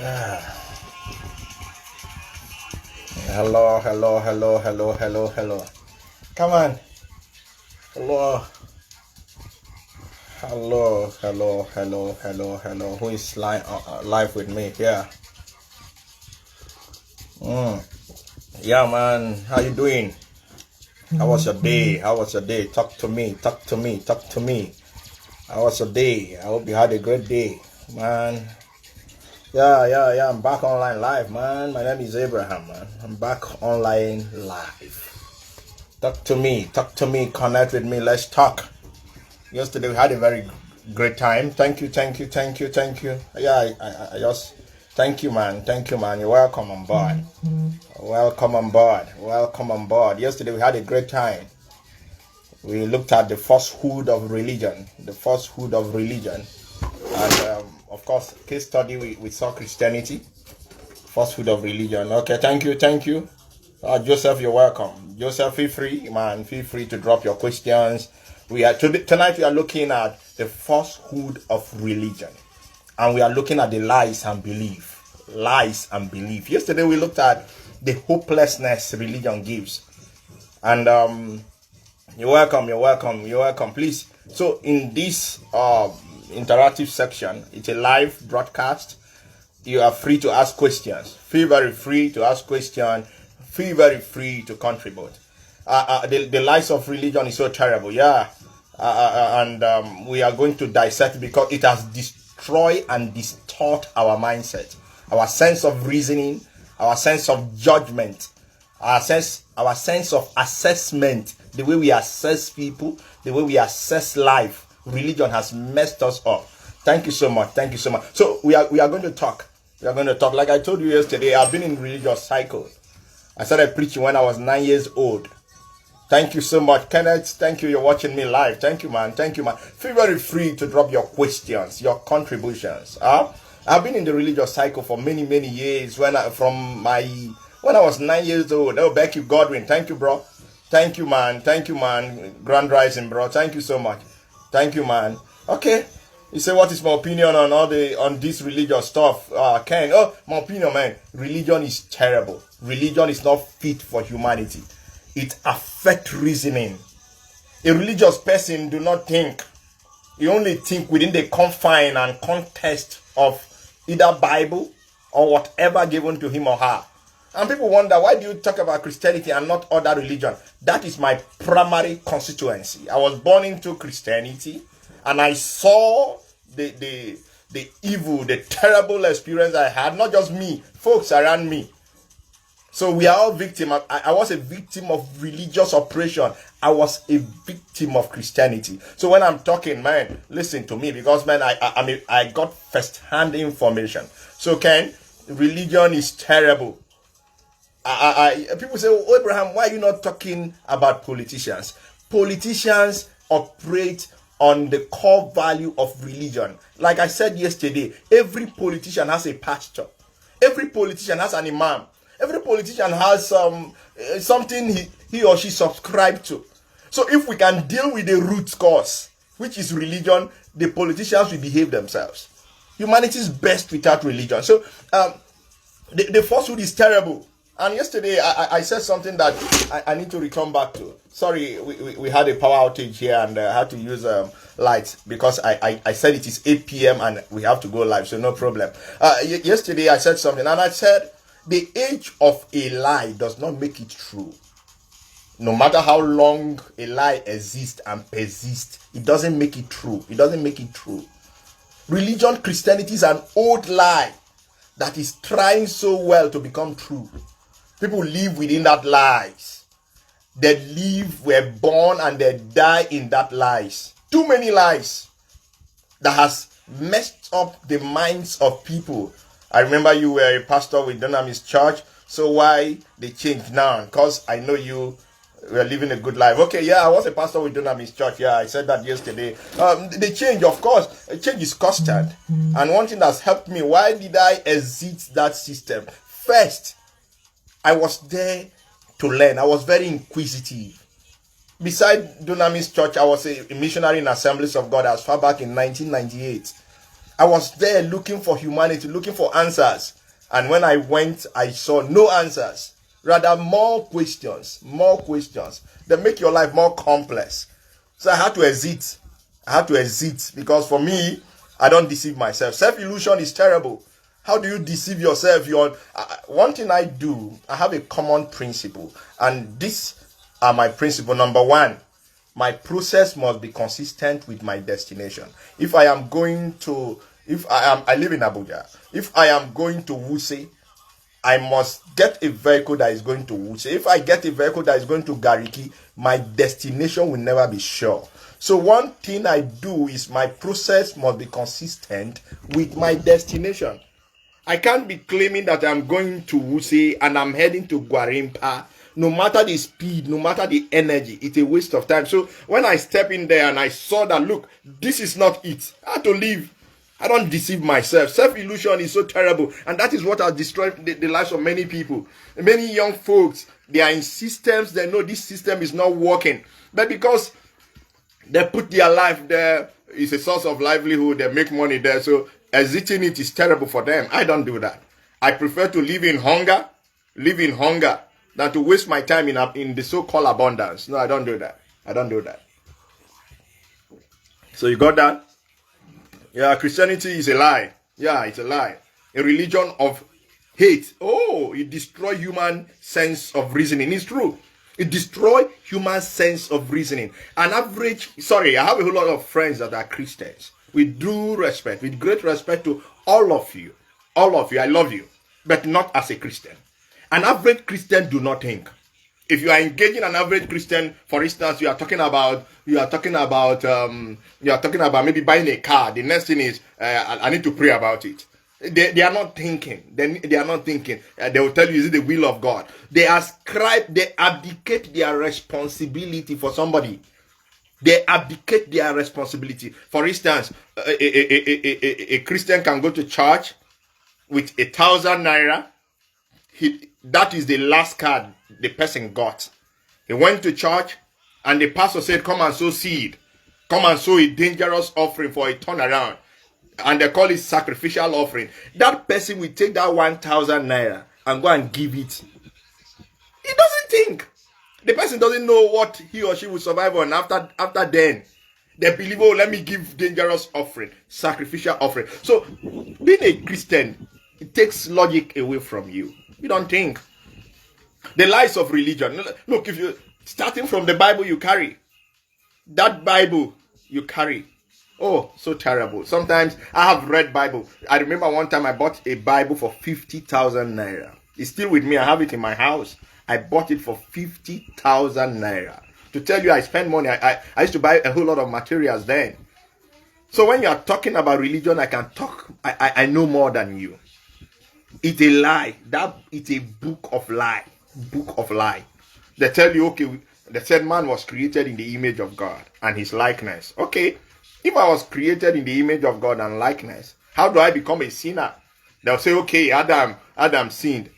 Ah. Hello, hello, hello, hello, hello, hello. Come on. Hello, hello, hello, hello, hello, hello. Who is live with me? Yeah. Mm. Yeah, man. How you doing? How was your day? How was your day? Talk to me. Talk to me. Talk to me. How was your day? I hope you had a great day, man. Yeah. I'm back online live, man. My name is Abraham, man. I'm back online live. Talk to me. Talk to me. Connect with me. Let's talk. Yesterday we had a very great time. Thank you. Yeah, I just thank you, man. Thank you, man. You're welcome on board. Welcome on board. Welcome on board. Yesterday we had a great time. We looked at the falsehood of religion. The falsehood of religion. And of course, case study, we saw Christianity, falsehood of religion. Okay, thank you. Joseph, you're welcome. Joseph, feel free, man. Feel free to drop your questions. Tonight we are looking at the falsehood of religion, and we are looking at the lies and belief. Lies and belief. Yesterday we looked at the hopelessness religion gives, and you're welcome. Please. So in this interactive section, it's a live broadcast. You are free to ask questions. Feel very free to ask questions. Feel very free to contribute. The lies of religion is so terrible, yeah. And we are going to dissect because it has destroyed and distort our mindset, our sense of reasoning, our sense of judgment, our sense of assessment, the way we assess people, the way we assess life. Religion has messed us up. Thank you so much. So we are going to talk. Like I told you yesterday, I've been in religious cycles. I started preaching when I was 9 years old. Thank you so much, Kenneth. Thank you. You're watching me live. Thank you, man. Feel very free to drop your questions, your contributions. I've been in the religious cycle for many years. When I was 9 years old. Oh, Becky Godwin. Thank you, bro. Thank you, man. Grand Rising, bro. Thank you so much. Thank you, man. Okay. You say, what is my opinion on this religious stuff? Ken, my opinion, man. Religion is terrible. Religion is not fit for humanity. It affects reasoning. A religious person do not think. He only think within the confine and context of either Bible or whatever given to him or her. And people wonder, why do you talk about Christianity and not other religion? That is my primary constituency. I was born into Christianity, and I saw the evil, the terrible experience I had. Not just me, folks around me. So we are all victims. I was a victim of religious oppression. I was a victim of Christianity. So when I'm talking, man, listen to me, because man, I got first-hand information. So Ken, religion is terrible. People say, oh, Abraham, why are you not talking about politicians? Politicians operate on the core value of religion. Like I said yesterday, every politician has a pastor. Every politician has an imam. Every politician has something he or she subscribed to. So if we can deal with the root cause, which is religion, the politicians will behave themselves. Humanity is best without religion. So the falsehood is terrible. And yesterday, I said something that I need to return back to. Sorry, we had a power outage here, and I had to use lights because I said it is 8 p.m. and we have to go live, so no problem. Yesterday, I said something, and I said, the age of a lie does not make it true. No matter how long a lie exists and persists, it doesn't make it true. Religion, Christianity is an old lie that is trying so well to become true. People live within that lies. They live, were born, and they die in that lies. Too many lies that has messed up the minds of people. I remember you were a pastor with Dunamis Church. So why they changed now? Because I know you were living a good life. Okay, yeah, I was a pastor with Dunamis Church. Yeah, I said that yesterday. The change, of course, a change is constant. And one thing that's helped me, why did I exit that system? First, I was there to learn. I was very inquisitive. Beside Dunamis Church, I was a missionary in Assemblies of God as far back in 1998. I was there looking for humanity, looking for answers. And when I went, I saw no answers. Rather, more questions. That make your life more complex. So I had to exit. Because for me, I don't deceive myself. Self-illusion is terrible. How do you deceive yourself? One thing I do, I have a common principle. And these are my principle. Number one, my process must be consistent with my destination. I live in Abuja. If I am going to Wuse, I must get a vehicle that is going to Wuse. If I get a vehicle that is going to Gariki, my destination will never be sure. So one thing I do is my process must be consistent with my destination. I can't be claiming that I'm going to Wuse and I'm heading to Gwarimpa. No matter the speed, no matter the energy, it's a waste of time. So when I step in there and I saw that, look, this is not it, I had to leave. I don't deceive myself. Self-illusion is so terrible. And that is what has destroyed the lives of many people. Many young folks, they are in systems, they know this system is not working. But because they put their life there, it's a source of livelihood, they make money there. So exiting it is terrible for them. I don't do that. I prefer to live in hunger, than to waste my time in the so-called abundance. No, I don't do that. So you got that? Yeah, Christianity is a lie. Yeah, it's a lie. A religion of hate. Oh, it destroys human sense of reasoning. It's true. It destroys human sense of reasoning. I have a whole lot of friends that are Christians. With due respect, with great respect to all of you. I love you. But not as a Christian. An average Christian do not think. If you are engaging an average Christian, for instance, you are talking about maybe buying a car. The next thing is I need to pray about it. They are not thinking. They are not thinking. They will tell you, is it the will of God? They abdicate their responsibility for somebody. They abdicate their responsibility. For instance, a Christian can go to church with 1,000 naira. That is the last card the person got. He went to church and the pastor said, come and sow seed. Come and sow a dangerous offering for a turnaround. And they call it sacrificial offering. That person will take that 1,000 naira and go and give it. He doesn't think. The person doesn't know what he or she will survive on after then. They believe, oh, let me give dangerous offering, sacrificial offering. So being a Christian, it takes logic away from you. You don't think. The lies of religion. Look, if you starting from the Bible you carry, that Bible you carry. Oh, so terrible. Sometimes I have read Bible. I remember one time I bought a Bible for 50,000 naira. It's still with me. I have it in my house. I bought it for 50,000 naira. To tell you, I spend money. I used to buy a whole lot of materials then. So when you are talking about religion, I can talk. I know more than you. It's a lie. It's a book of lie. They tell you, okay, they said man was created in the image of God and his likeness. Okay, if I was created in the image of God and likeness, how do I become a sinner? They'll say, okay, Adam sinned.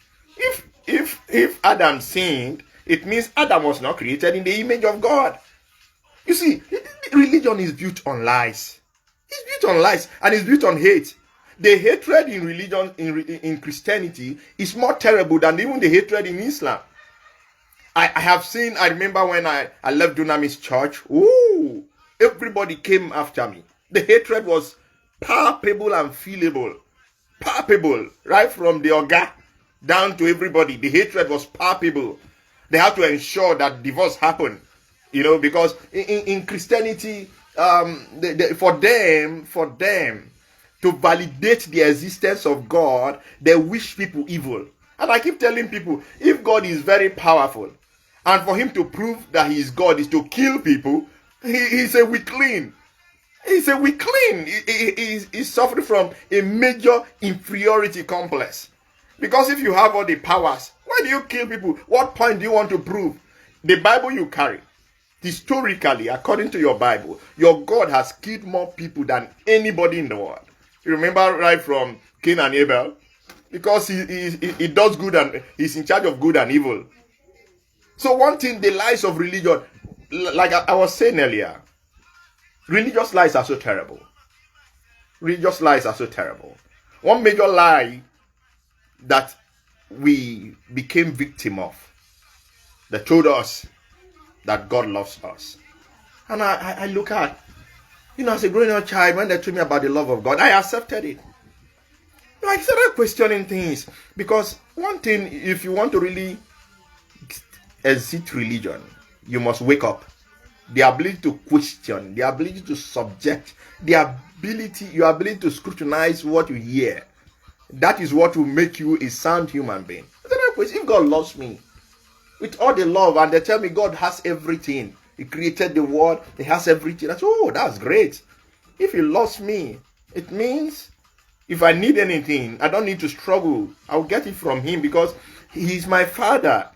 If Adam sinned, it means Adam was not created in the image of God. You see, religion is built on lies. It's built on lies and it's built on hate. The hatred in religion, in Christianity, is more terrible than even the hatred in Islam. I remember when I left Dunamis church, ooh, everybody came after me. The hatred was palpable and feelable. Palpable, right from the Oga down to everybody. The hatred was palpable. They had to ensure that divorce happened, because in Christianity, for them, to validate the existence of God, they wish people evil. And I keep telling people, if God is very powerful, and for him to prove that he is God is to kill people, he's a weakling. He's a weakling. He's suffering from a major inferiority complex. Because if you have all the powers, why do you kill people? What point do you want to prove? The Bible you carry, historically, according to your Bible, your God has killed more people than anybody in the world. You remember right from Cain and Abel? Because he does good and he's in charge of good and evil. So one thing, the lies of religion, like I was saying earlier, religious lies are so terrible. Religious lies are so terrible. One major lie that we became victim of, they told us that God loves us. And I look at, as a growing up child, when they told me about the love of God, I accepted it. I started questioning things, because one thing, if you want to really exit religion, you must wake up. The ability to question, the ability to subject, your ability to scrutinize what you hear. That is what will make you a sound human being. If God loves me with all the love, and they tell me God has everything, He created the world, He has everything, I say, oh, that's great. If He loves me, it means if I need anything, I don't need to struggle. I'll get it from Him, because He's my Father,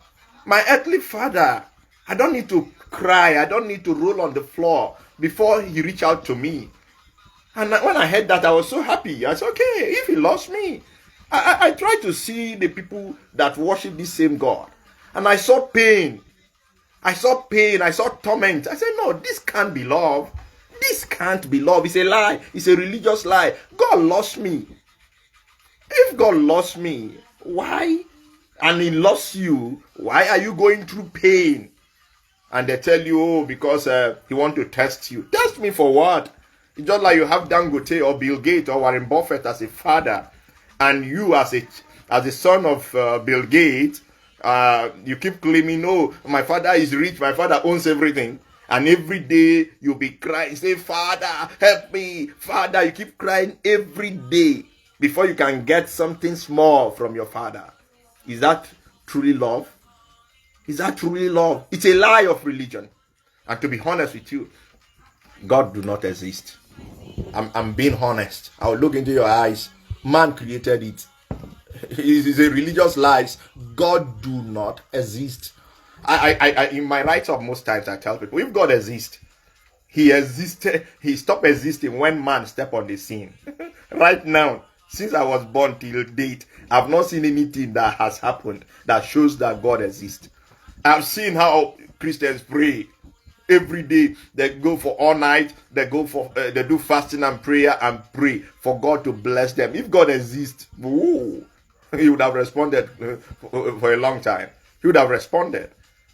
my earthly Father. I don't need to cry. I don't need to roll on the floor before He reach out to me. And when I heard that, I was so happy. I said, okay, if He loves me. I tried to see the people that worship this same God, and I saw pain. I saw torment. I said, no, this can't be love. This can't be love. It's a lie. It's a religious lie. God loves me. If God loves me, why? And He loves you, why are you going through pain? And they tell you, oh, because He want to test you. Test me for what? It's just like you have Dangote or Bill Gates or Warren Buffett as a father, and you as a son of Bill Gates, you keep claiming, oh, my father is rich, my father owns everything. And every day you'll be crying, say, Father, help me. Father, you keep crying every day before you can get something small from your father. Is that truly love? Is that truly love? It's a lie of religion. And to be honest with you, God do not exist. I'm being honest. I'll look into your eyes. Man created it. It is a religious lie. God do not exist. I in my write-up, most times I tell people, if God exists, He existed. He stopped existing when man stepped on the scene. Right now, since I was born till date, I've not seen anything that has happened that shows that God exists. I've seen how Christians pray every day. They go for all night. They do fasting and prayer and pray for God to bless them. If God exists, He would have responded for a long time. He would have responded.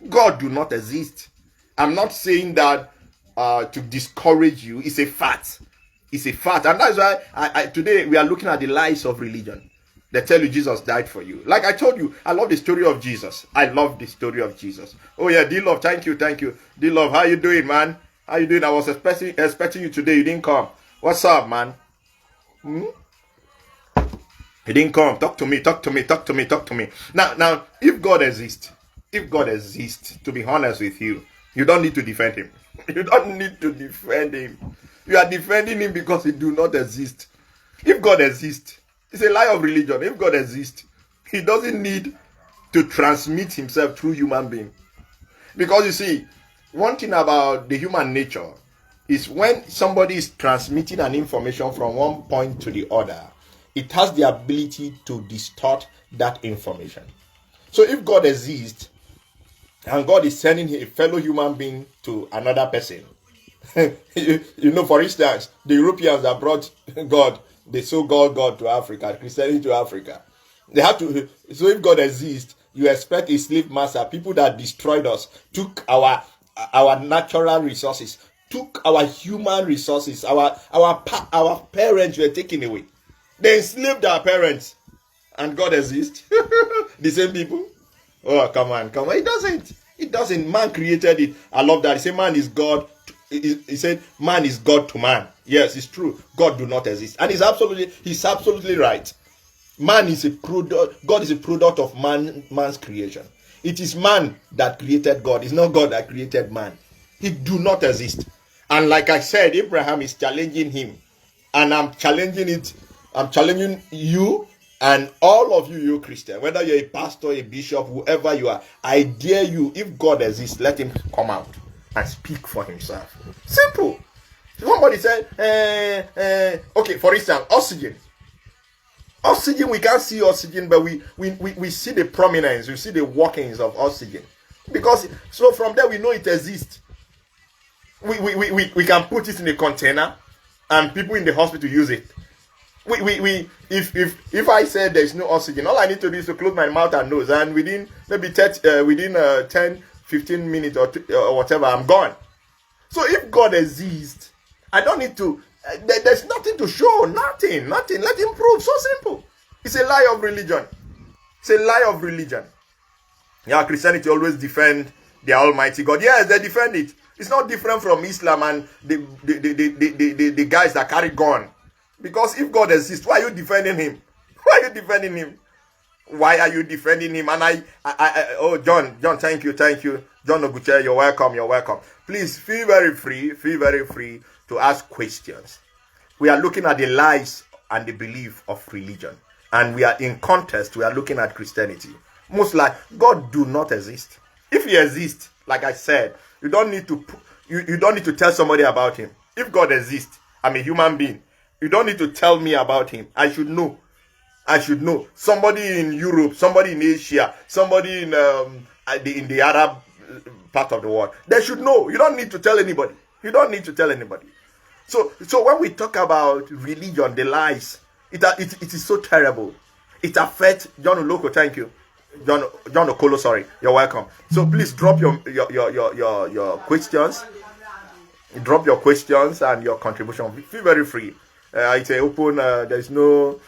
God do not exist. I'm not saying that to discourage you. It's a fact. It's a fact. And that's why today we are looking at the lies of religion. They tell you Jesus died for you. Like I told you, I love the story of Jesus. I love the story of Jesus. Oh yeah, D-Love, thank you. D-Love, how you doing, man? How you doing? I was expecting you today. You didn't come. What's up, man? You didn't come. Talk to me. Now, if God exists, to be honest with you, you don't need to defend Him. You don't need to defend Him. You are defending Him because He do not exist. If God exists, it's a lie of religion. If God exists, He doesn't need to transmit Himself through human being. Because you see, one thing about the human nature is when somebody is transmitting an information from one point to the other, it has the ability to distort that information. So if God exists, and God is sending a fellow human being to another person, for instance, the Europeans that brought God, they sold God to Africa, Christianity to Africa. They have to. So if God exists, you expect a slave master, people that destroyed us, took our natural resources, took our human resources, our parents were taken away. They enslaved our parents, and God exists. The same people. Oh, come on. It doesn't. Man created it. I love that. He said man is God. He said man is God to man. Yes, it's true. God do not exist. And he's absolutely right. Man is a product. God is a product of man's creation. It is man that created God. It's not God that created man. He do not exist. And like I said, Abraham is challenging him. And I'm challenging it. I'm challenging you and all of you Christian, whether you're a pastor, a bishop, whoever you are, I dare you, if God exists, let him come out and speak for himself. Simple. Somebody said, okay, for instance, oxygen. Oxygen, we can't see oxygen, but we see the prominence, we see the workings of oxygen. Because, so from there we know it exists. We can put it in a container. and people in the hospital use it. If I said there's no oxygen, all I need to do is to close my mouth and nose, and within maybe 10 15 minutes or whatever, I'm gone. So if God exists, I don't need to, there's nothing to show, nothing, let him prove. So simple. It's a lie of religion. It's a lie of religion. Yeah, Christianity always defend the Almighty God. Yes, they defend it. It's not different from Islam and the guys that carry gun. Because if God exists, why are you defending him? Why are you defending him? Why are you defending him? And oh, John, thank you. John Oguche, you're welcome. Please feel very free to ask questions. We are looking at the lies and the belief of religion. And we are in contest, we are looking at Christianity. Most like God do not exist. If he exists, like I said, you don't need to tell somebody about him. If God exists, I'm a human being. You don't need to tell me about him. I should know. Somebody in Europe, somebody in Asia, somebody in the Arab part of the world, they should know. You don't need to tell anybody. So when we talk about religion, the lies, it is so terrible. It affects John Oloko. Thank you, John Okolo. Sorry, you're welcome. So please drop your questions. Drop your questions and your contribution. Feel very free. It's a open. There's no.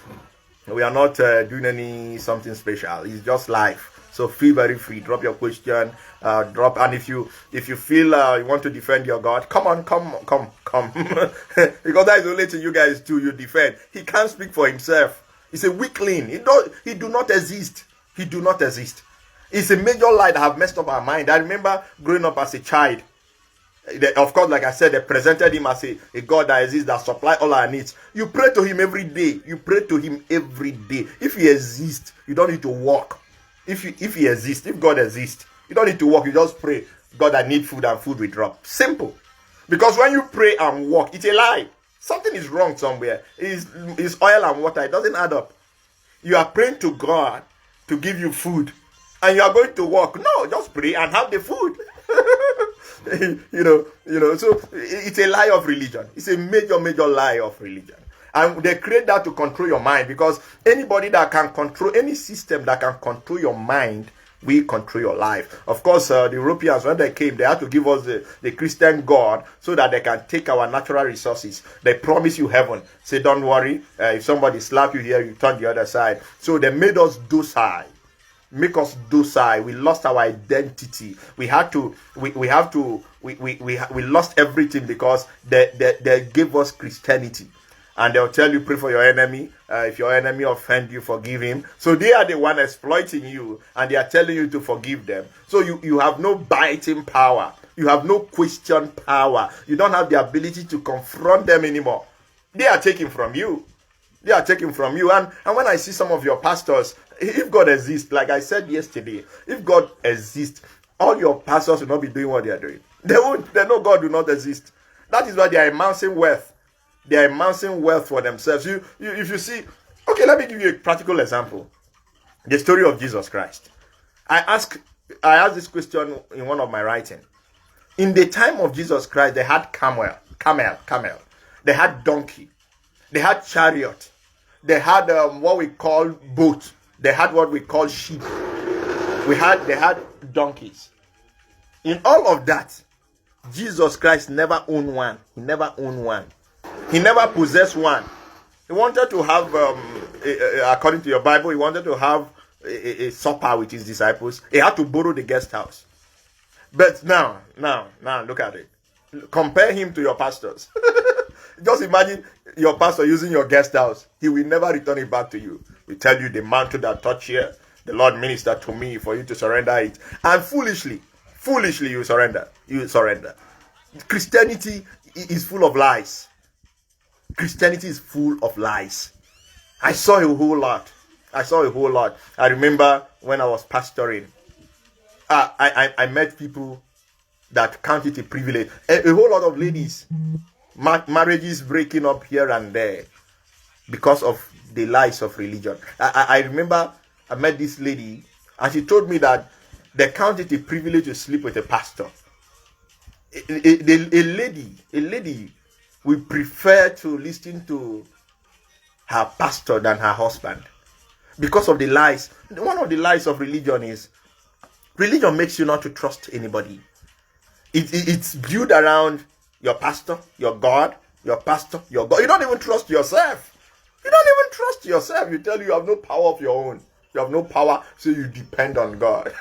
We are not doing something special. It's just life. So feel very free. Drop your question. And if you feel you want to defend your God, come on. Because that is the only thing you guys do. You defend. He can't speak for himself. He's a weakling. He do not exist. It's a major lie that have messed up our mind. I remember growing up as a child. Of course, like I said, they presented him as a God that exists, that supply all our needs. You pray to him every day. If he exists, you don't need to walk. If he exists, if God exists, you don't need to walk. You just pray, God, I need food, and food will drop. Simple. Because when you pray and walk, it's a lie. Something is wrong somewhere. It's oil and water. It doesn't add up. You are praying to God to give you food, and you are going to walk. No, just pray and have the food. So it's a lie of religion. It's a major lie of religion. And they create that to control your mind, because anybody that can control, any system that can control your mind will control your life. Of course, the Europeans, when they came, they had to give us the Christian God so that they can take our natural resources. They promise you heaven. Say, don't worry. If somebody slap you here, you turn the other side. So they made us docile. Make us docile. We lost our identity. We lost everything because they gave us Christianity. And they'll tell you, pray for your enemy. If your enemy offend you, forgive him. So they are the one exploiting you, and they are telling you to forgive them. So you have no biting power. You have no question power. You don't have the ability to confront them anymore. They are taking from you. And when I see some of your pastors, if God exists, like I said yesterday, if God exists, all your pastors will not be doing what they are doing. They won't. They know God do not exist. That is why they are amassing wealth. They are amassing wealth for themselves. If you see, okay, let me give you a practical example. The story of Jesus Christ. I asked this question in one of my writings. In the time of Jesus Christ, they had camel. They had donkey. They had chariot. They had what we call boat. They had what we call sheep. They had donkeys. In all of that, Jesus Christ never owned one. He never owned one. He never possessed one. He wanted to have, according to your Bible, he wanted to have a supper with his disciples. He had to borrow the guest house. But now, look at it. Compare him to your pastors. Just imagine your pastor using your guest house. He will never return it back to you. He tell you the mantle that touch here, the Lord ministered to me for you to surrender it. And foolishly you surrender. Christianity is full of lies. Christianity is full of lies. I saw a whole lot. I remember when I was pastoring, I met people that count it a privilege. A whole lot of ladies, marriages breaking up here and there because of the lies of religion. I remember I met this lady, and she told me that they count it a privilege to sleep with a pastor. A lady we prefer to listen to her pastor than her husband because of the lies. One of the lies of religion is religion makes you not to trust anybody. It's built around your pastor, your God, your pastor, your God. You don't even trust yourself. You don't even trust yourself. You tell you have no power of your own. You have no power, so you depend on God.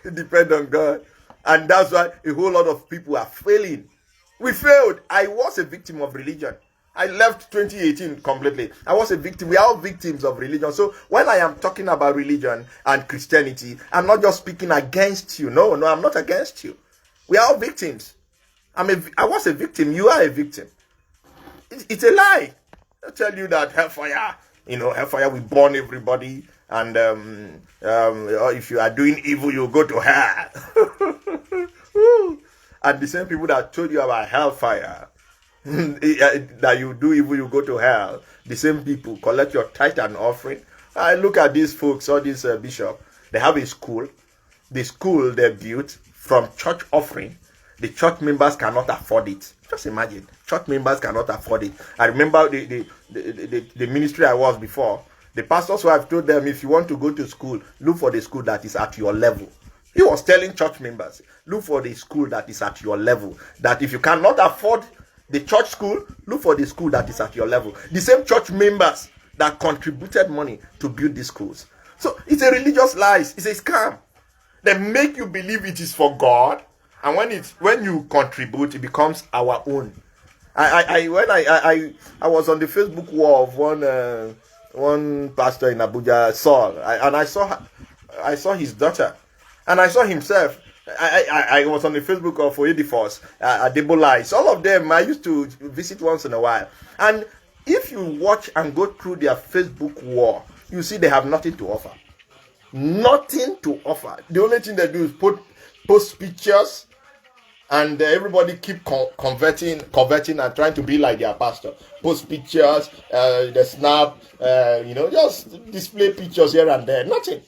You depend on God. And that's why a whole lot of people are failing. We failed. I was a victim of religion. I left 2018 completely. I was a victim. We are all victims of religion. So when I am talking about religion and Christianity, I'm not just speaking against you. No, I'm not against you. We are all victims. I was a victim. You are a victim. It's a lie. I tell you that hellfire, hellfire will burn everybody. And if you are doing evil, you go to hell. And the same people that told you about hellfire, that you do evil, you go to hell. The same people collect your tithe and offering. I look at these folks, all these bishops. They have a school. The school they built from church offering. The church members cannot afford it. Just imagine, church members cannot afford it. I remember the ministry I was before. The pastor's wife told them, if you want to go to school, look for the school that is at your level. He was telling church members, look for the school that is at your level. That if you cannot afford the church school, look for the school that is at your level. The same church members that contributed money to build these schools. So it's a religious lie. It's a scam. They make you believe it is for God, and when you contribute, it becomes our own. I was on the Facebook wall of one pastor in Abuja, Saul, and I saw his daughter, and I saw himself. I was on the Facebook of Oedifos, Adebolites, all of them. I used to visit once in a while, and if you watch and go through their Facebook wall, you see they have nothing to offer. Nothing to offer. The only thing they do is post pictures, and everybody keep converting and trying to be like their pastor. Post pictures, the snap, just display pictures here and there. Nothing.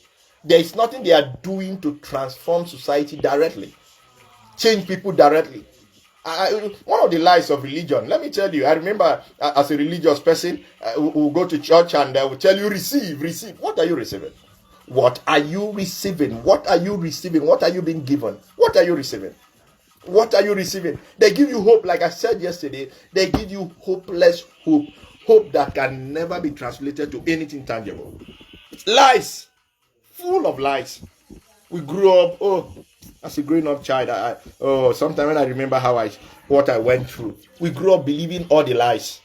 There is nothing they are doing to transform society directly, change people directly. One of the lies of religion, let me tell you, I remember as a religious person who will go to church and they will tell you, receive. What are you receiving? What are you receiving? What are you receiving? What are you being given? What are you receiving? What are you receiving? They give you hope, like I said yesterday. They give you hopeless hope. Hope that can never be translated to anything tangible. Lies. Full of lies. We grew up, as a grown-up child, sometimes when I remember what I went through. We grew up believing all the lies.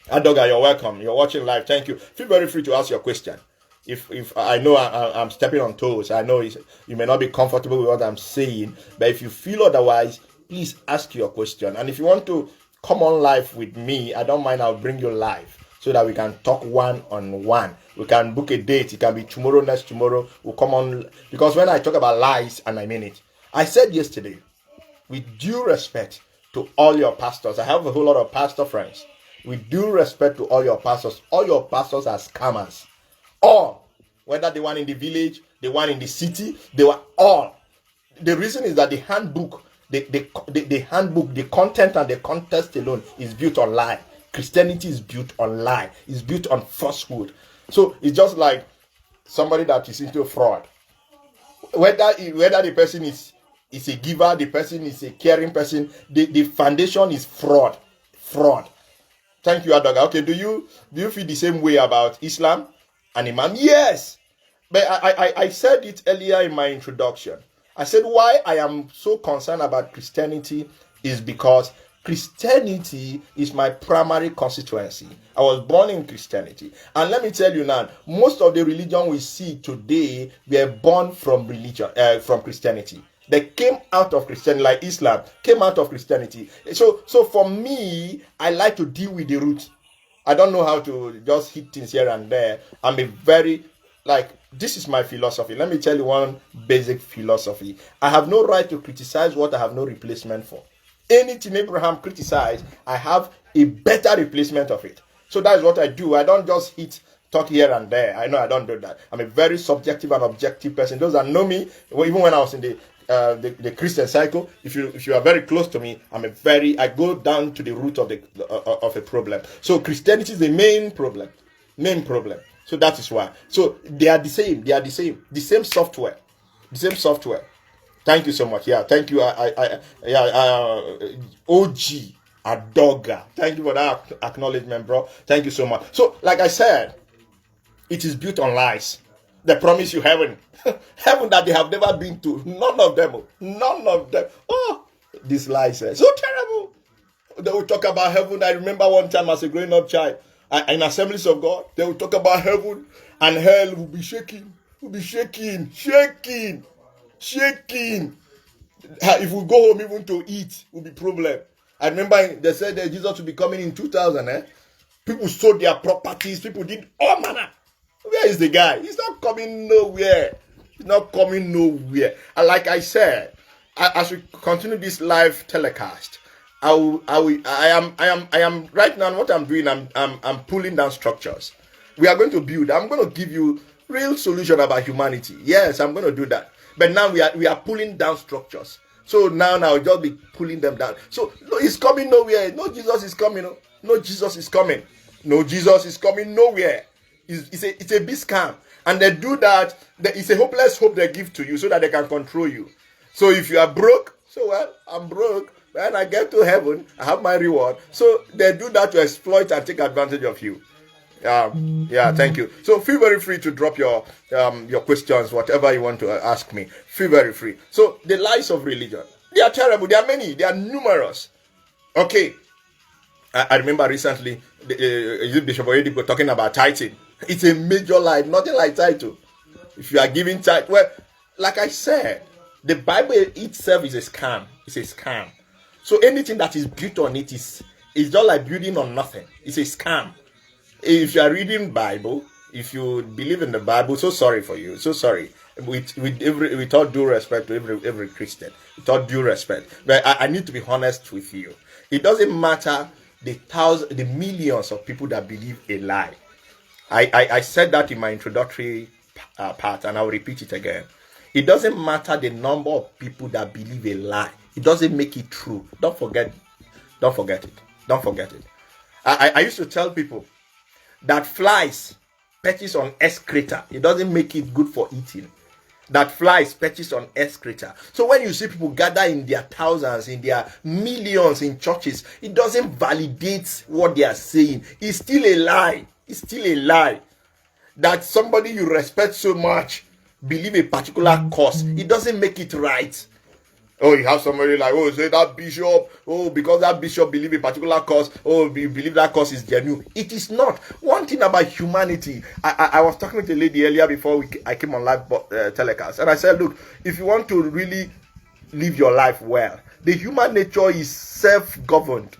Adoga, you're welcome. You're watching live. Thank you. Feel very free to ask your question. If I know I'm stepping on toes, I know you may not be comfortable with what I'm saying, but if you feel otherwise, please ask your question. And if you want to come on live with me, I don't mind. I'll bring you live so that we can talk one-on-one. We can book a date. It can be tomorrow, next tomorrow. We'll come on, because when I talk about lies, and I mean it, I said yesterday, with due respect to all your pastors, I have a whole lot of pastor friends. With due respect to all your pastors are scammers. All, whether the one in the village, the one in the city, they were all. The reason is that the handbook, the handbook, the content and the context alone is built on lie. Christianity is built on lie. It's built on falsehood. So it's just like somebody that is into fraud. Whether the person is a giver, the person is a caring person, the foundation is fraud. Thank you, Adoga. Okay, do you feel the same way about Islam and Imam? Yes. But I said it earlier in my introduction. I said why I am so concerned about Christianity is because Christianity is my primary constituency. I was born in Christianity. And let me tell you now, most of the religion we see today were born from Christianity. They came out of Christianity, like Islam came out of Christianity. So for me, I like to deal with the root. I don't know how to just hit things here and there. This is my philosophy. Let me tell you one basic philosophy. I have no right to criticize what I have no replacement for. Anything Abraham criticized, I have a better replacement of it. So that is what I do. I don't just talk here and there. I know I don't do that. I'm a very subjective and objective person. Those that know me, even when I was in the the Christian cycle. If you are very close to me, I go down to the root of a problem. So Christianity is the main problem. So that is why. So they are the same. The same software. Thank you so much. Yeah, thank you. OG Adoga. Thank you for that acknowledgement, bro. Thank you so much. So, like I said, it is built on lies. They promise you heaven. Heaven that they have never been to. None of them. Oh, these lies are so terrible. They will talk about heaven. I remember one time as a growing up child, in Assemblies of God, they will talk about heaven and hell will be shaking. If we go home even to eat, will be problem. I remember they said that Jesus will be coming in 2000. People sold their properties. People did all manner. Where is the guy? He's not coming nowhere. And like I said, as we continue this live telecast, I am right now. What I'm doing, I'm pulling down structures. We are going to build. I'm going to give you real solution about humanity. Yes, I'm going to do that. But now we are pulling down structures. So now I'll just be pulling them down. So no, it's coming nowhere. No Jesus is coming. No Jesus is coming. No Jesus is coming nowhere. It's a big scam. And they do that. It's a hopeless hope they give to you so that they can control you. So if you are broke, so well, I'm broke. When I get to heaven, I have my reward. So they do that to exploit and take advantage of you. Yeah, thank you. So feel very free to drop your questions, whatever you want to ask me. Feel very free. So the lies of religion, they are terrible. They are many. They are numerous. Okay. I remember recently, Bishop Oyedipo talking about tithing. It's a major lie. Nothing like title. If you are giving tithe, well, like I said, the Bible itself is a scam. It's a scam. So anything that is built on it is just like building on nothing. It's a scam. If you are reading Bible, if you believe in the Bible, so sorry for you. So sorry. With all due respect to every Christian, with all due respect, but I need to be honest with you. It doesn't matter the millions of people that believe a lie. I said that in my introductory part, and I'll repeat it again. It doesn't matter the number of people that believe a lie. It doesn't make it true. Don't forget it. I used to tell people that flies perches on excreta. It doesn't make it good for eating. That flies perches on excreta. So when you see people gather in their thousands, in their millions in churches, it doesn't validate what they are saying. It's still a lie. That somebody you respect so much believe a particular cause. It doesn't make it right. Oh, you have somebody like, oh, say that bishop, oh, because that bishop believe a particular cause, oh, you believe that cause is genuine. It is not. One thing about humanity, I was talking with a lady earlier before I came on live telecast, and I said, look, if you want to really live your life well, the human nature is self-governed.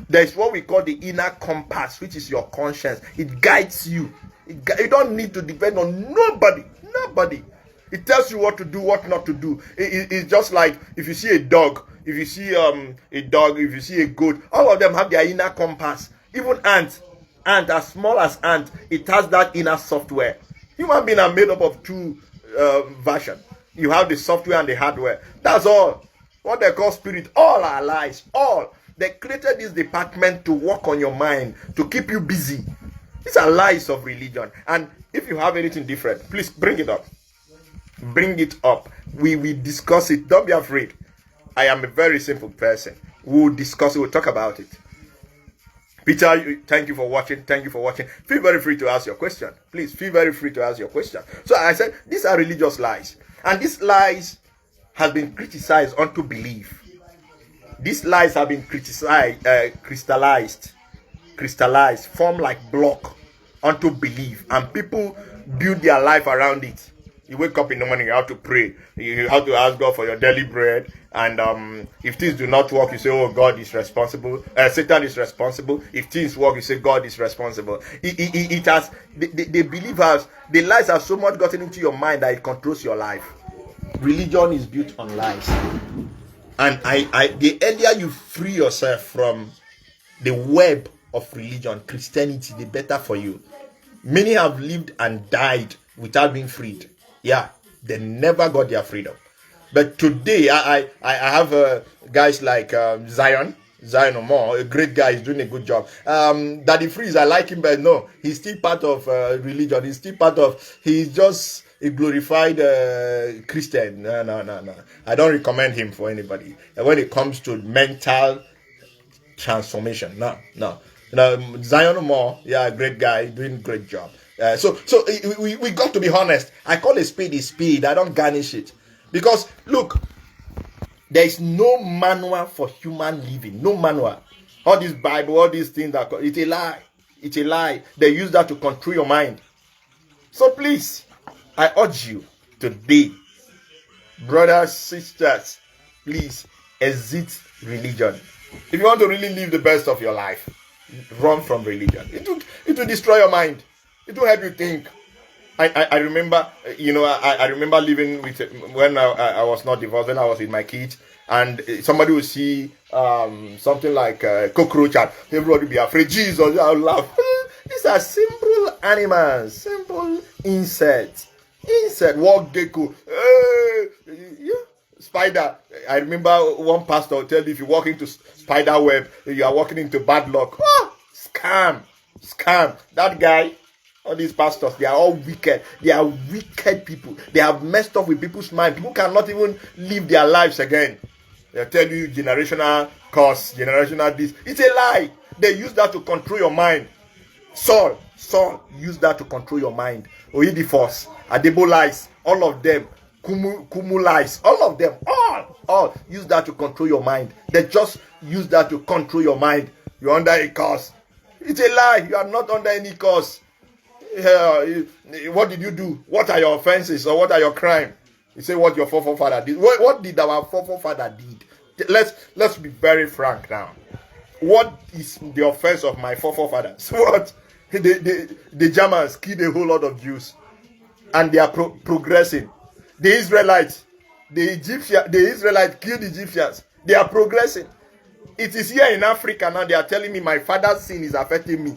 There's what we call the inner compass, which is your conscience. It guides you. You don't need to depend on nobody. It tells you what to do, what not to do. It's just like if you see a dog, if you see a goat, all of them have their inner compass. Even ant, as small as ant, it has that inner software. Human beings are made up of two versions. You have the software and the hardware. That's all. What they call spirit, all are lies. All. They created this department to work on your mind, to keep you busy. These are lies of religion. And if you have anything different, please bring it up. Bring it up. We will discuss it. Don't be afraid. I am a very simple person. We'll discuss it. We'll talk about it. Peter, thank you for watching. Feel very free to ask your question. Please feel very free to ask your question. So I said, these are religious lies. And these lies have been criticized unto belief. These lies have been crystallized, formed like block unto belief. And people build their life around it. You wake up in the morning, you have to pray. You have to ask God for your daily bread. And if things do not work, you say, oh, God is responsible. Satan is responsible. If things work, you say, God is responsible. It has, the believers, the lies have so much gotten into your mind that it controls your life. Religion is built on lies. And the earlier you free yourself from the web of religion, Christianity, the better for you. Many have lived and died without being freed. Yeah, they never got their freedom. But today, I have guys like Zion Omar, a great guy. He's doing a good job. Daddy Freeze, I like him, but no, he's still part of religion. He's still part of. He's just a glorified Christian. No, no, no, no. I don't recommend him for anybody. And when it comes to mental transformation, no, no. Zion Omar, yeah, great guy, doing a great job. So we got to be honest. I call a speed. I don't garnish it. Because, look, there is no manual for human living. No manual. All this Bible, all these things, it's a lie. It's a lie. They use that to control your mind. So please, I urge you today, brothers, sisters, please exit religion. If you want to really live the best of your life, run from religion. It will destroy your mind. It will help you think. I remember, I remember living with, when I was not divorced, when I was with my kids, and somebody would see something like cockroach, and everybody would be afraid. Jesus, I would laugh. These are simple animals, simple insects, walk gecko, spider. I remember one pastor tell you, if you walk into spider web, you are walking into bad luck. Scam. That guy. All these pastors, they are all wicked. They are wicked people. They have messed up with people's mind. People cannot even live their lives again. They tell you generational curse, generational this. It's a lie. They use that to control your mind. Saul used that to control your mind. Oedipus, Adebo lies, all of them. Kumu lies, all of them, all use that to control your mind. They just use that to control your mind. You're under a curse. It's a lie. You are not under any curse. What did you do? What are your offenses or what are your crimes? You say what your forefather did. What did our forefather did? Let's be very frank now. What is the offense of my forefathers? What? The Germans killed a whole lot of Jews, and they are progressing. The Israelites killed the Egyptians. They are progressing. It is here in Africa now. They are telling me my father's sin is affecting me.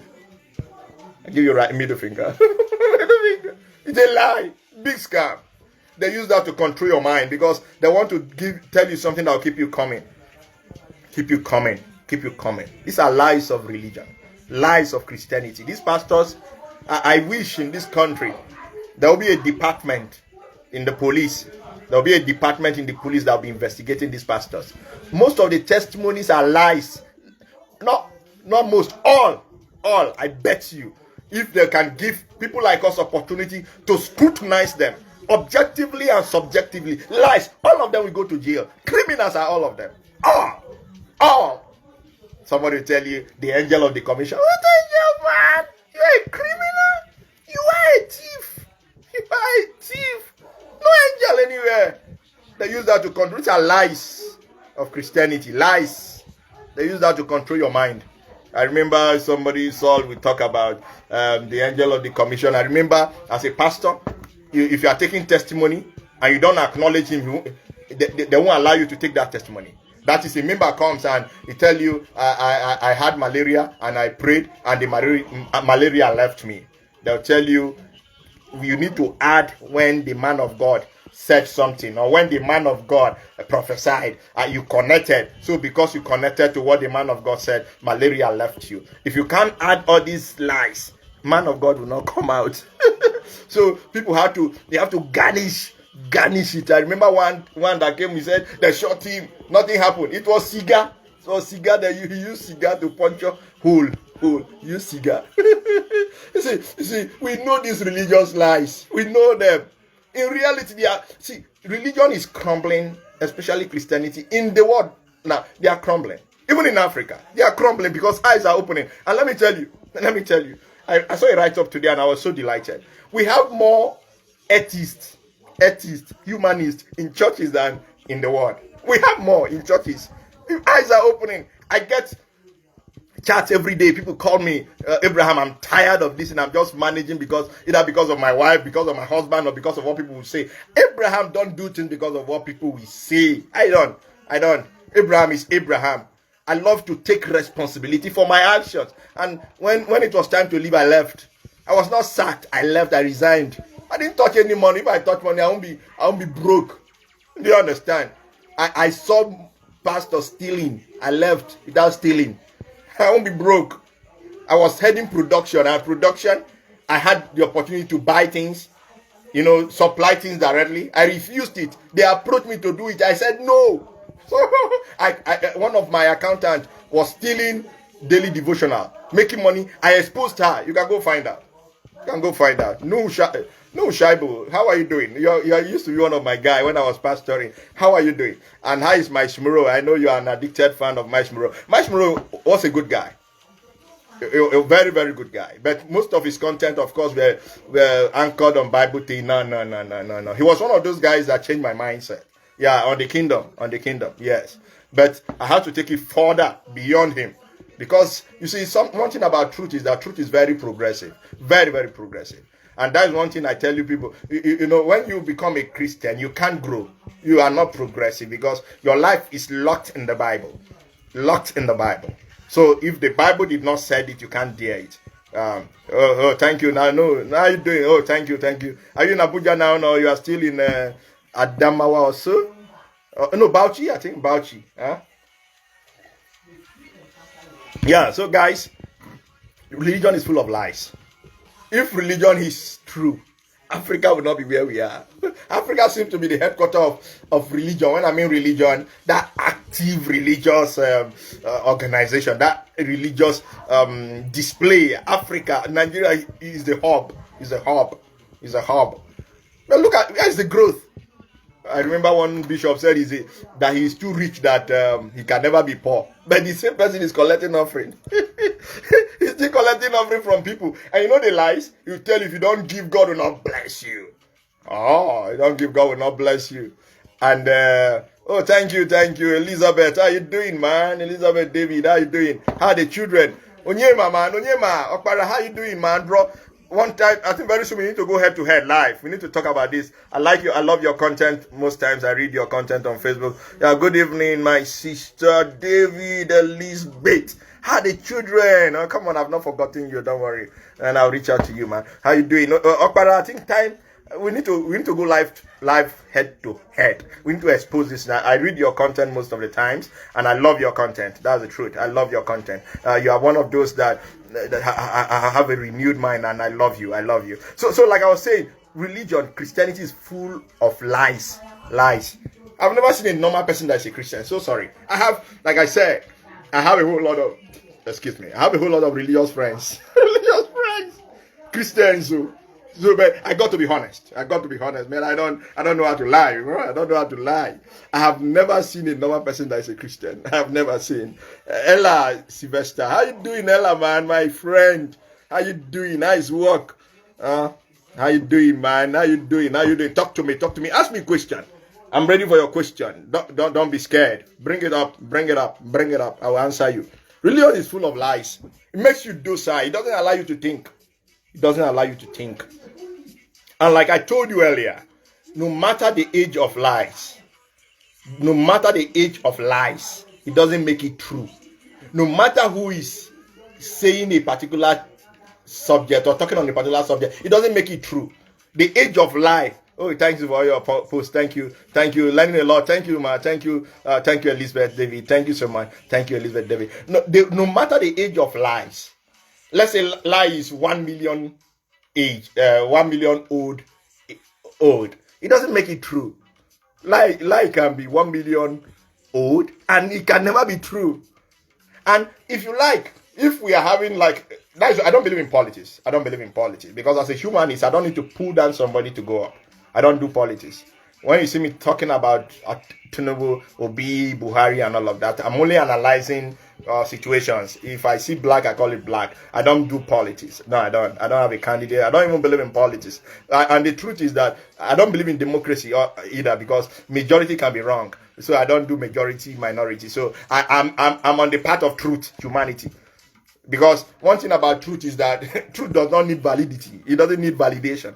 I give you right middle finger. It's a lie. Big scam. They use that to control your mind because they want to tell you something that will keep you coming. Keep you coming. These are lies of religion. Lies of Christianity. These pastors, I wish in this country there will be a department in the police. There will be a department in the police that will be investigating these pastors. Most of the testimonies are lies. Not most. All. I bet you. If they can give people like us opportunity to scrutinize them objectively and subjectively, lies, all of them will go to jail. Criminals are all of them. All. Somebody will tell you the angel of the commission. What angel, man? You're a criminal? You are a thief. No angel anywhere. They use that to control. These are lies of Christianity. Lies. They use that to control your mind. I remember Saul will talk about the angel of the commission. I remember as a pastor, if you are taking testimony and you don't acknowledge him, they won't allow you to take that testimony. That is, a member comes and he tell you, I had malaria and I prayed and the malaria left me. They'll tell you, you need to add when the man of God said something, or when the man of God prophesied, you connected. So because you connected to what the man of God said, malaria left you. If you can't add all these lies, man of God will not come out. So people have to garnish it. I remember one that came, he said they shot him, nothing happened. It was cigar. So cigar, that you use cigar to puncture hole. Use cigar. You see, we know these religious lies. We know them. In reality, religion is crumbling, especially Christianity. In the world now, they are crumbling. Even in Africa, they are crumbling because eyes are opening. And let me tell you, I saw a write-up today and I was so delighted. We have more atheists, humanists in churches than in the world. We have more in churches. Eyes are opening. I get chats every day. People call me, Abraham, I'm tired of this and I'm just managing either because of my wife, because of my husband, or because of what people will say. Abraham don't do things because of what people will say. I don't. Abraham is Abraham. I love to take responsibility for my actions. And when it was time to leave, I left. I was not sacked. I left. I resigned. I didn't touch any money. If I touch money, I won't be broke. Do you understand? I saw pastor stealing. I left without stealing. I won't be broke. I was heading production, and production, I had the opportunity to buy things, supply things directly. I refused it. They approached me to do it. I said no. So one of my accountants was stealing daily devotional, making money. I exposed her. You can go find out. No, Shaibu, how are you doing? You used to be one of my guys when I was pastoring. How are you doing? And how is my Shmuro? I know you are an addicted fan of my Shmuro. My Shmuro was a good guy. A very, very good guy. But most of his content, of course, were anchored on Bible thing. No. He was one of those guys that changed my mindset. Yeah, on the kingdom, yes. But I had to take it further beyond him. Because, you see, one thing about truth is that truth is very progressive. Very, very progressive. And that's one thing I tell you people. When you become a Christian, you can't grow. You are not progressive because your life is locked in the Bible. Locked in the Bible. So if the Bible did not say it, you can't dare it. Thank you. Now how you doing? Oh, thank you. Are you in Abuja now? No, you are still in Adamawa or so? No, Bauchi. I think Bauchi. Huh? Yeah. So guys, religion is full of lies. If religion is true, Africa would not be where we are. Africa seems to be the headquarters of religion. When I mean religion, that active religious organization, that religious display. Africa, Nigeria is the hub. Is a hub. But look at where's the growth. I remember one bishop said that he's too rich that he can never be poor. But the same person is collecting offering. He's still collecting offering from people. And you know the lies? He'll tell you if you don't give, God will not bless you. Oh, you don't give, God will not bless you. And, thank you, Elizabeth. How you doing, man? Elizabeth David, how you doing? How are the children? Onyema, man. Okpara, how you doing, man, bro? One time, I think very soon we need to go head to head live. We need to talk about this. I like you. I love your content. Most times I read your content on Facebook. Yeah, good evening, my sister David Elizabeth. How the children? Oh, come on, I've not forgotten you. Don't worry, and I'll reach out to you, man. How you doing? Okpara, I think time we need to go live head to head. We need to expose this now. I read your content most of the times, and I love your content. That's the truth. I love your content. You are one of those that I have a renewed mind, and I love you. So like I was saying, religion, Christianity is full of lies. I've never seen a normal person that's a Christian. So sorry. I have a whole lot of religious friends. Christians. So, but I got to be honest, man. I don't know how to lie, bro. I don't know how to lie. I have never seen a normal person that is a Christian. I have never seen. Ella Sylvester, how you doing, Ella, man? My friend, how you doing? Nice work. How you doing, man? How you doing? Talk to me. Ask me a question. I'm ready for your question. Don't be scared. Bring it up. I will answer you. Religion is full of lies. It makes you docile. It doesn't allow you to think. And like I told you earlier, no matter the age of lies, it doesn't make it true. No matter who is saying a particular subject or talking on a particular subject, it doesn't make it true. The age of lie. Oh, thank you for your post. Thank you. Learning a lot. Thank you, ma. Thank you, Elizabeth David. Thank you so much. Thank you, Elizabeth David. No matter the age of lies. Let's say lie is 1 million age, 1 million old. It doesn't make it true. Lie can be 1 million old, and it can never be true. And if we are having I don't believe in politics. Because as a humanist, I don't need to pull down somebody to go up. I don't do politics. When you see me talking about Tinubu, Obi, Buhari, and all of that, I'm only analyzing situations. If I see black, I call it black. I don't do politics. No, I don't have a candidate. I don't even believe in politics. And the truth is that I don't believe in democracy either, because majority can be wrong. So I don't do majority, minority. So I'm on the path of truth, humanity. Because one thing about truth is that truth does not need validity. It doesn't need validation.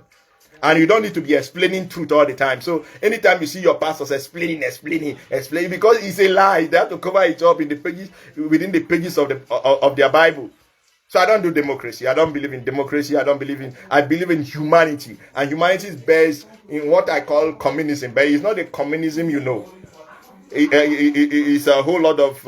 And you don't need to be explaining truth all the time. So anytime you see your pastors explaining, because it's a lie, they have to cover it up in the pages, within the pages of their Bible. So I don't do democracy. I don't believe in democracy. I believe in humanity. And humanity is based in what I call communism. But it's not the communism you know. It's a whole lot of,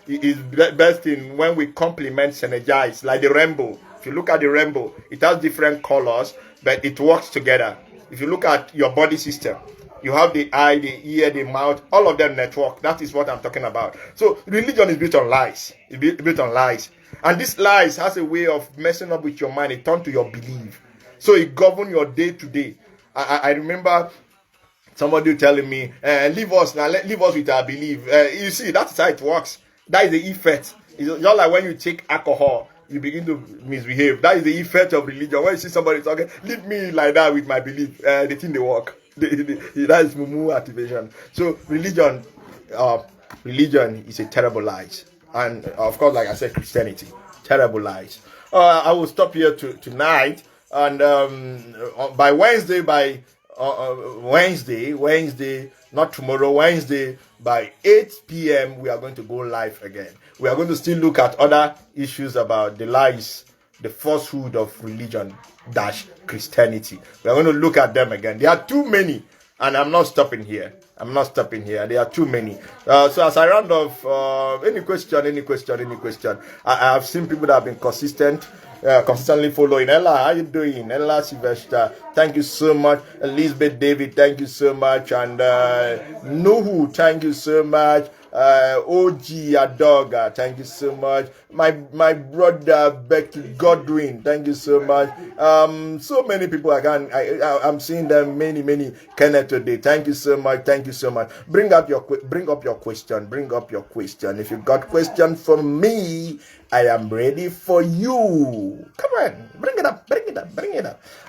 it's best in when we complement, synergize, like the rainbow. If you look at the rainbow, it has different colors, but it works together. If you look at your body system, you have the eye, the ear, the mouth, all of them network. That is what I'm talking about. So religion is built on lies. It's built on lies. And this lies has a way of messing up with your mind. It turns to your belief. So it governs your day to day. I remember somebody telling me, leave us now, leave us with our belief. You see, that's how it works. That is the effect. It's just like when you take alcohol, you begin to misbehave. That is the effect of religion. When you see somebody talking, leave me like that with my belief, they think they work. That is mumu activation. So religion is a terrible lie. And of course, like I said, Christianity, terrible lies. I will stop here tonight. And by Wednesday, Wednesday, not tomorrow, Wednesday, by 8 p.m., we are going to go live again. We are going to still look at other issues about the lies, the falsehood of religion - Christianity. We are going to look at them again. There are too many, and I'm not stopping here. There are too many. So as I round off, any question. I have seen people that have been consistently following. Ella, how you doing? Ella Sylvester, thank you so much. Elizabeth David, thank you so much. And Nuhu, thank you so much. OG Adoga, thank you so much. My brother Becky Godwin, thank you so much. So many people I'm seeing them many Kenneth today. Thank you so much. Bring up your question. If you got question for me, I am ready for you. Come on, bring it up.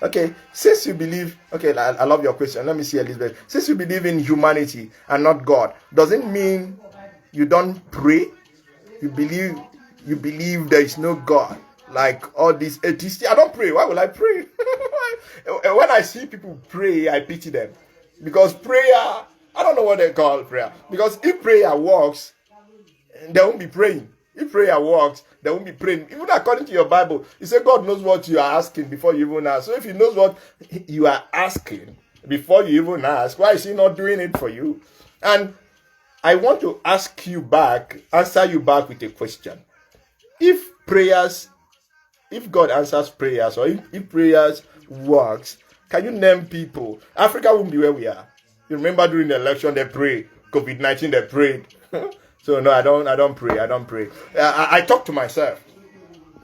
Okay, since you believe, I love your question. Let me see, Elizabeth. Since you believe in humanity and not God, does it mean you don't pray? You believe there is no God, like all these atheists? I don't pray. Why will I pray? When I see people pray, I pity them, because prayer, I don't know what they call prayer. Because if prayer works, they won't be praying. If prayer works, they won't be praying. Even according to your Bible, it says God knows what you are asking before you even ask. So if He knows what you are asking before you even ask, why is He not doing it for you? And I want to answer you back with a question. If God answers prayers, or if prayers works, can you name people? Africa won't be where we are. You remember during the election, they prayed. COVID-19, they prayed. So no, I don't pray. I talk to myself.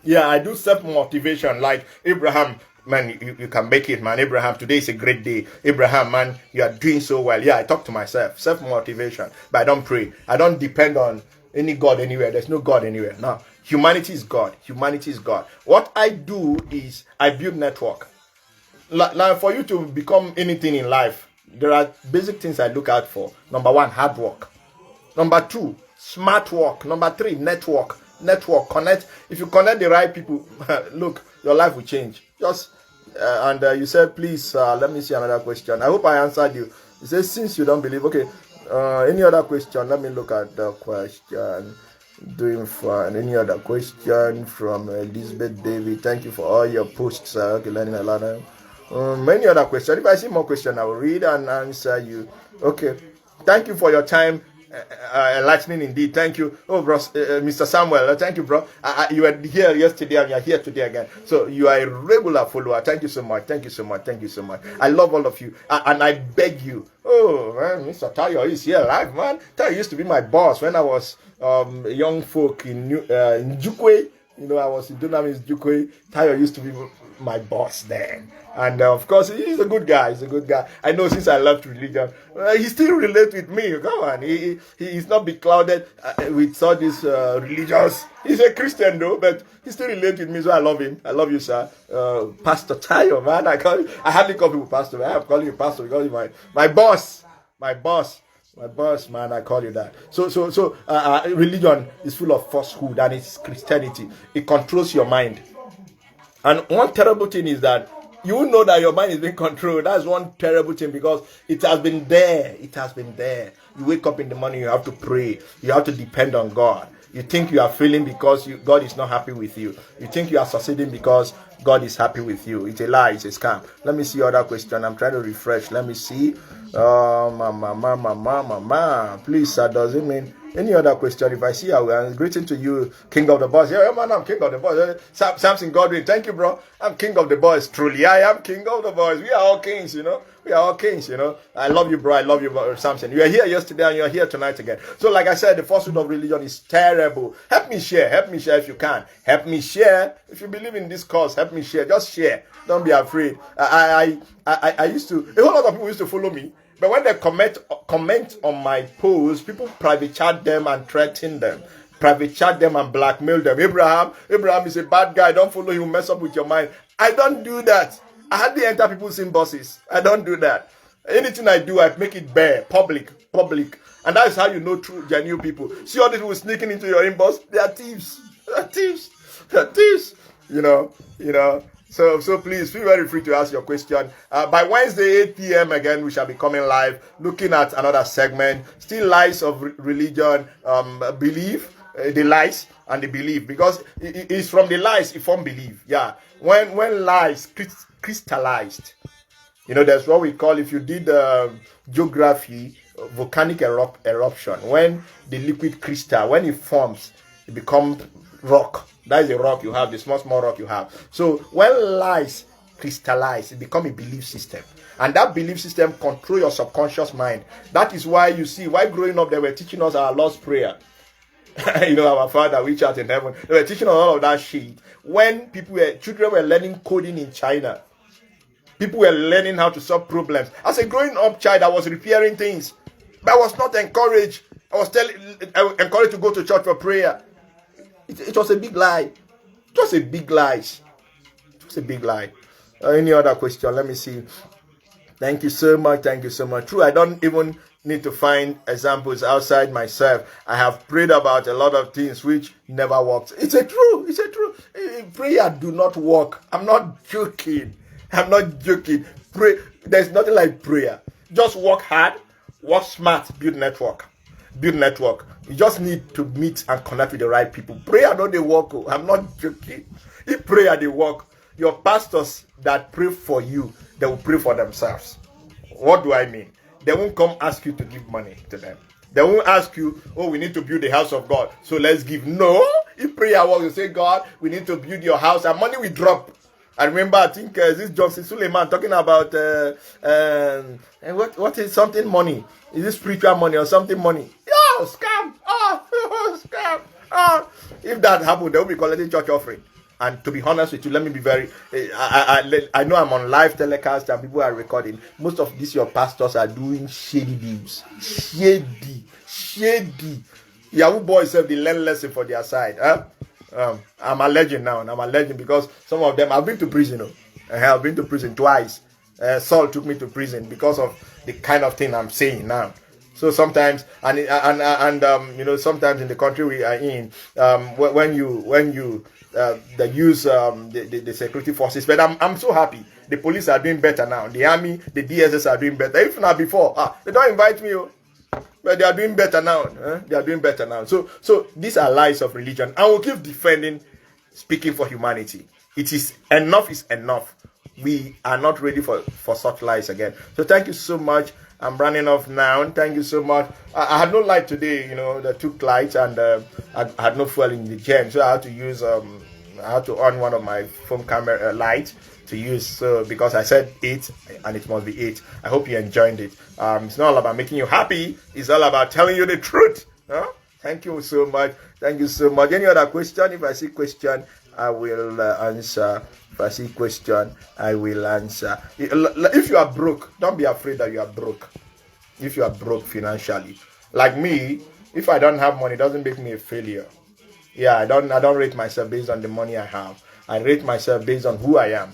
Yeah, I do self-motivation, like Abraham. Man, you can make it, man. Abraham, today is a great day. Abraham, man, you are doing so well. Yeah, I talk to myself. Self-motivation. But I don't pray. I don't depend on any God anywhere. There's no God anywhere. No. Humanity is God. What I do is I build network. Like for you to become anything in life, there are basic things I look out for. Number 1, hard work. Number 2, smart work. Number 3, network. Connect. If you connect the right people, look, your life will change. You said, please, let me see another question. I hope I answered you. You said, since you don't believe, okay. Any other question? Let me look at the question. Doing fine. Any other question from Elizabeth David? Thank you for all your posts. Okay, learning a lot. Many other questions. If I see more questions, I will read and answer you. Okay. Thank you for your time. Enlightening indeed. Thank you. Oh, bro, Mr. Samuel. Thank you, bro. You were here yesterday and you are here today again. So you are a regular follower. Thank you so much. I love all of you. And I beg you. Oh, man, Mr. Tayo is here live, man. Tayo used to be my boss when I was young folk in Jukwe. You know, I was in Dunamis, Jukwe. Tayo used to be my boss then. And of course, he's a good guy. I know since I left religion, he still relates with me. Come on, he's not beclouded with all these religious. He's a Christian though, but he still relates with me, so I love him. I love you, sir. Pastor Tayo, man. I hardly call people pastor. I have called you pastor because you're my boss. My boss, man, I call you that. So, religion is full of falsehood, and it's Christianity. It controls your mind. And one terrible thing is that you know that your mind is being controlled. That's one terrible thing, because it has been there. You wake up in the morning, you have to pray. You have to depend on God. You think you are failing because God is not happy with you. You think you are succeeding because God is happy with you. It's a lie. It's a scam. Let me see other question. I'm trying to refresh. Let me see. Please, sir, does it mean any other question? If I see, I will. Greeting to you, King of the Boys. Yeah, man, I'm King of the Boys. Samson Godwin, thank you, bro. I'm King of the Boys. Truly, I am King of the Boys. We are all kings, We are all kings, I love you, bro. I love you, Samson. You were here yesterday and you are here tonight again. So, like I said, the falsehood of religion is terrible. Help me share. Help me share if you can. Help me share. If you believe in this cause, help me share. Just share. Don't be afraid. I used to, a whole lot of people used to follow me. But when they comment on my post, people private chat them and threaten them. Private chat them and blackmail them. Abraham is a bad guy. Don't follow him. Mess up with your mind. I don't do that. I hardly enter people's inboxes. I don't do that. Anything I do, I make it bare, public. And that's how you know true, genuine people. See all these people sneaking into your inbox? They are thieves. They are thieves. So please feel very free to ask your question. By Wednesday, 8 p.m. again, we shall be coming live, looking at another segment. Still lies of religion, belief, the lies and the belief. Because it's from the lies it form belief. Yeah. When lies crystallized, there's what we call, if you did geography, volcanic eruption. When the liquid crystal, when it forms, it becomes rock. That is the rock you have, the small rock you have. So when lies crystallize, it becomes a belief system. And that belief system control your subconscious mind. That is why you see, why growing up, they were teaching us our Lord's Prayer. Our Father which art in heaven. They were teaching us all of that shit. When children were learning coding in China, people were learning how to solve problems. As a growing up child, I was repairing things. But I was not encouraged. I was encouraged to go to church for prayer. It was a big lie. It was a big lie. Any other question? Let me see. Thank you so much. True, I don't even need to find examples outside myself. I have prayed about a lot of things which never worked. It's a true. Prayer do not work. I'm not joking. Pray. There's nothing like prayer. Just work hard, work smart, build network. You just need to meet and connect with the right people. Prayer don't they work. I'm not joking. If prayer they work, your pastors that pray for you, they will pray for themselves. What do I mean? They won't come ask you to give money to them. They won't ask you, oh, we need to build the house of God, so let's give. No. If prayer works, you say, God, we need to build your house, and money will drop. I remember, I think this Johnson Suleiman talking about what is something money? Is it spiritual money or something money? Yo, scam! Scam! If that happened, they will be collecting church offering. And to be honest with you, let me be very. I know I'm on live telecast and people are recording. Most of these your pastors are doing shady deals. Shady. Yahoo boys have the learn lesson for their side. I'm a legend now, and I'm a legend because some of them have been to prison. I've been to prison twice. Saul took me to prison because of the kind of thing I'm saying now. So sometimes, sometimes in the country we are in, when you they use the security forces, but I'm so happy. The police are doing better now. The army, the DSS are doing better. If not before, they don't invite me. But they are doing better now. They are doing better now. So these are lies of religion. I will keep defending, speaking for humanity. It is enough. We are not ready for such lies again. So thank you so much. I'm running off now. Thank you so much. I had no light today. They took lights and I had no fuel in the gym, so I had to use I had to on one of my phone camera lights to use. So because I said 8 and it must be 8. I hope you enjoyed it. It's not all about making you happy. It's all about telling you the truth. Thank you so much. Any other question? If I see question, I will answer. If I see question, I will answer. If you are broke, don't be afraid that you are broke. If you are broke financially, like me, if I don't have money, it doesn't make me a failure. Yeah, I don't rate myself based on the money I have. I rate myself based on who I am.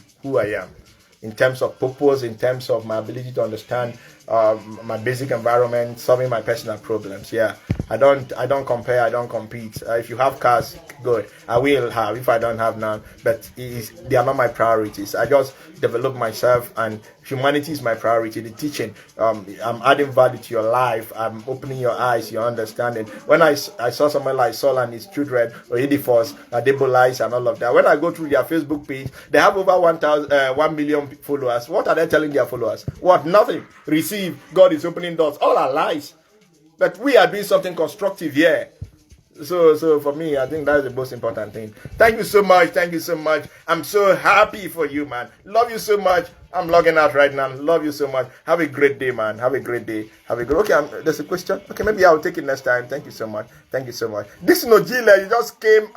In terms of purpose, in terms of my ability to understand my basic environment, solving my personal problems. Yeah, I don't compare, I don't compete. If you have cars, good. I will have if I don't have none, but they are not my priorities. I just develop myself, and humanity is my priority. The teaching, I'm adding value to your life. I'm opening your eyes, your understanding. When I saw someone like Saul and his children, or Edifos, Adebolites, and all of that. When I go through their Facebook page, they have over 1 million followers. What are they telling their followers? What? Nothing. Receive. God is opening doors. All are lies. But we are doing something constructive here. So for me, I think that's the most important thing. Thank you so much. Thank you so much. I'm so happy for you, man. Love you so much. I'm logging out right now. Love you so much. Have a great day, man. Have a great day. Have a good. Okay, there's a question. Okay, maybe I'll take it next time. Thank you so much. Thank you so much. Dixon Ojila, you just came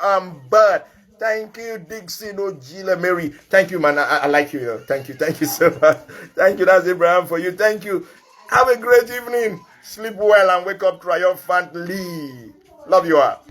but thank you, Dixon Ojila Mary. Thank you, man. I like you. Thank you. Thank you so much. Thank you. That's Abraham for you. Thank you. Have a great evening. Sleep well and wake up triumphantly. Love you all.